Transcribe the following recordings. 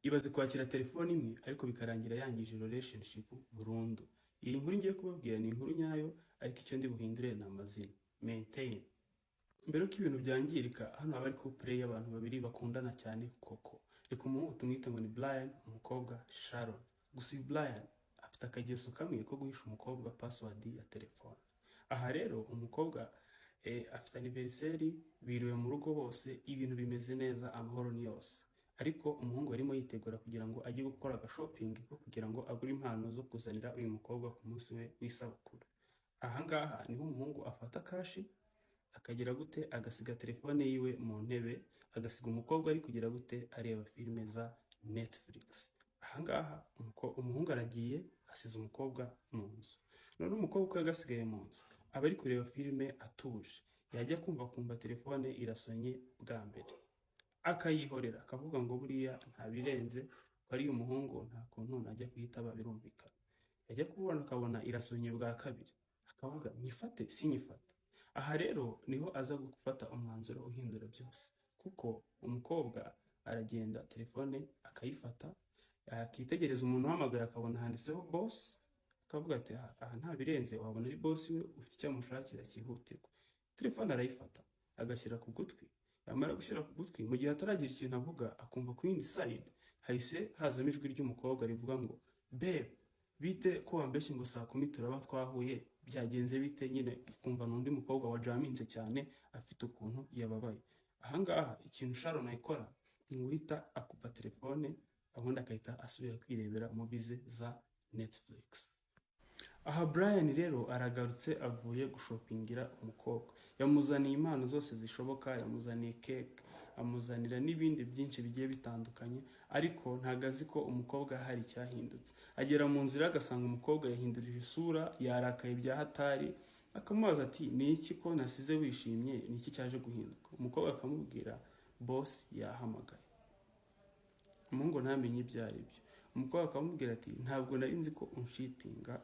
Ibaze kwakira telefone imwe ariko bikarangira yangije relationship burundu. Iyi nkuru ngiye kubabwira ni inkuru nyayo, ariko icyo ndi buhindure ni amazina. Maintain. Mbere ko ibintu byangirika, hano haba ari couple y'abantu babiri bakundana cyane koko. Reka umuhungu tumwite ngo ni Brian, umukobwa Sharon. Gusa uyu Brian afite akageso kamwe ko guhisha umukobwa password ya telefone. Aha rero umukobwa afite anniversary, biriwe mu rugo bose, ibintu bimeze neza, amahoro ni yose. Ariko umuhungu arimo yitegura kugira ngo ajye gukora shopping ko kugira ngo agure impano zo kuzanira uyu mukobwa ku munsi we w'isabukuru. Aha ngaha niho umuhungu afata kashi akagira gute, agasiga telefone yiwe mu ntebe, agasiga umukobwa ari kugira gute, areba filime za Netflix. Aha ngaha umuhungu aragiye asize umukobwa mu nzu. None umukobwa uko yagasigaye mu nzu aba ari kureba filime atuje, yajya kumva telefone irasonye bwa mbere, akayihorera akavuga ngo buriya nta birenze, ko ari umuhungu nta kuntu najya kuyitaba, birumvikana. Yajya kubona akabona irasonye bwa kabiri, akavuga nyifate sinyifata. Aha rero niho aza gufata umwanzuro uhindura byose, kuko umukobwa aragenda telefone akayifata, akitegereza umuntu uhamagaye akabona handitseho boss, akavuga ati aha nta birenze, wabona ari boss we ufite icyo amushakira cyihutirwa. Telefone arayifata agashyira ku gutwi, yamara gushyira ku gutwi, mu gihe ataragira ikintu avuga, akumva ku yindi side hahise hazamo ijwi ry'umukobwa rivuga ngo babe, bite ko wambeshye ngo saa 10 turaba twahuye, byagenze bite? Nyine ikumva n'undi mukobwa wajaminze cyane afite ukuntu yababaye. Aha ngaha ikintu Sharon ayikora ni guhita akupa telefone, ubundi akahita asubira kwirebera movies za Netflix. Aha Brian rero aragarutse, avuye gushopingira umukobwa. Yamuzaniye impano zose zishoboka, yamuzaniye cake, amuzanira n'ibindi byinshi bigiye bitandukanye, ariko ntago azi ko umukobwa hari cyahindutse. Agera mu nzira agasanga umukobwa yahindurije isura, yarakaye bya hatari, akamubaza ati ni iki ko nasize wishimye, ni iki cyaje guhinduka? Umukobwa akamubwira boss yahamagaye. Umuhungu ntamenye ibyo ari byo. Umukobwa akamubwira ati ntabwo nari nzi ko unshitinga,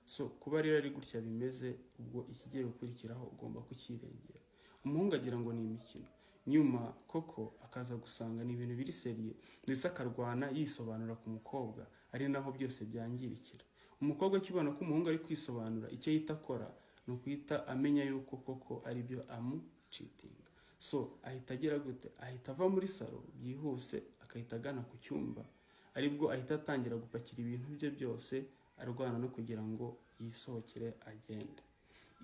so kuba rero ari gutya bimeze, ubwo ikigiye gukurikiraho ugomba kukirengera. Umuhungu agira ngo ni imikino, nyuma koko akaza gusanga ni ibintu biri seriye, ndetse akarwana yisobanura ku mukobwa, ari naho byose byangirikira. Umukobwa akibona ko umuhungu ari kwisobanura, icyo yita akora ni ukuhita amenya yuko koko ari byo amucitinga. So ahita agira gute, ahita ava muri salo byihuse, akahita agana ku cyumba, aribwo ahita atangira gupakira ibintu bye byose, arwana no kugira ngo yisohokere agende.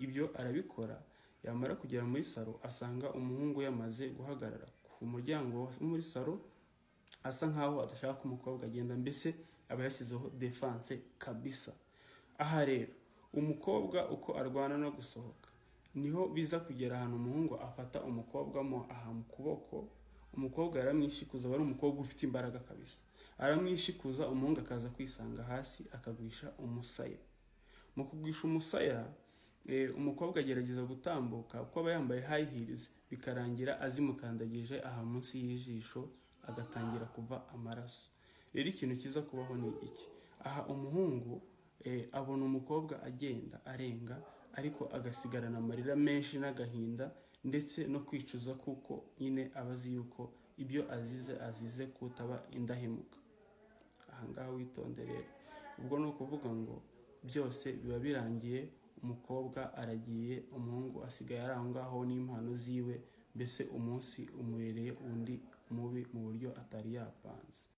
Ibyo arabikora, yamara kugera muri salo asanga umuhungu yamaze guhagarara ku muryango wo muri salo, asa nkaho adashaka ko umukobwa agenda, mbese aba yashyizeho defense kabisa. Aha rero umukobwa uko arwana no gusohoka, niho biza kugera ahantu umuhungu afata umukobwa mo aha mu kuboko. Umukobwa aramwishikuza, ari umukobwa ufite imbaraga kabisa, aramwishikuza, umuhungu akaza kwisanga hasi akagwisha umusaya. Mu kugwisha umusaya, umukobwa agerageza gutambuka kuko aba yambaye high heels, bikarangira azimukandagije aha munsi y'ijisho, agatangira kuva amaraso. Rero ikintu kiza kubaho ni iki, aha umuhungu abona umukobwa agenda arenga, ariko agasigarana amarira menshi n'agahinda, ndetse no kwicuza, kuko nyine abazi yuko ibyo azize kutaba indahemuka. Aha ngaha witonde rero, ubwo ni ukuvuga ngo byose biba birangiye, umukobwa aragiye, umuhungu asigaye ari aho ngaho n'impano ziwe, mbese umunsi umubereye undi mubi mu buryo atari yapanze.